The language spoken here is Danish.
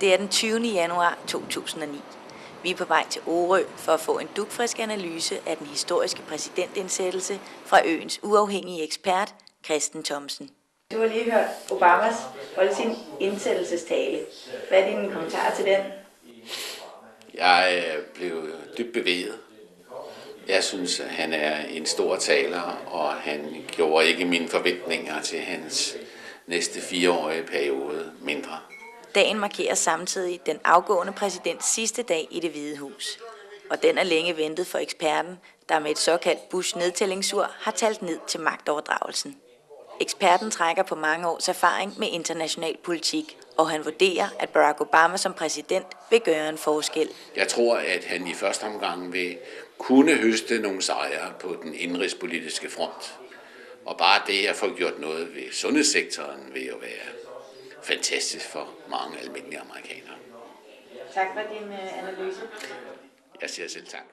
Det er den 20. januar 2009. Vi er på vej til Orø for at få en dugfrisk analyse af den historiske præsidentindsættelse fra øens uafhængige ekspert, Kristen Thomsen. Du har lige hørt Obamas holde sin indsættelsestale. Hvad er dine kommentarer til den? Jeg blev dybt bevæget. Jeg synes, at han er en stor taler, og han gjorde ikke mine forventninger til hans næste 4-årige periode mindre. Dagen markerer samtidig den afgående præsidents sidste dag i Det Hvide Hus. Og den er længe ventet for eksperten, der med et såkaldt Bush-nedtællingsur har talt ned til magtoverdragelsen. Eksperten trækker på mange års erfaring med international politik, og han vurderer, at Barack Obama som præsident vil gøre en forskel. Jeg tror, at han i første omgang vil kunne høste nogle sejre på den indrigspolitiske front. Og bare det at få gjort noget ved sundhedssektoren vil jo være fantastisk for mange almindelige amerikanere. Tak for din analyse. Jeg siger selv tak.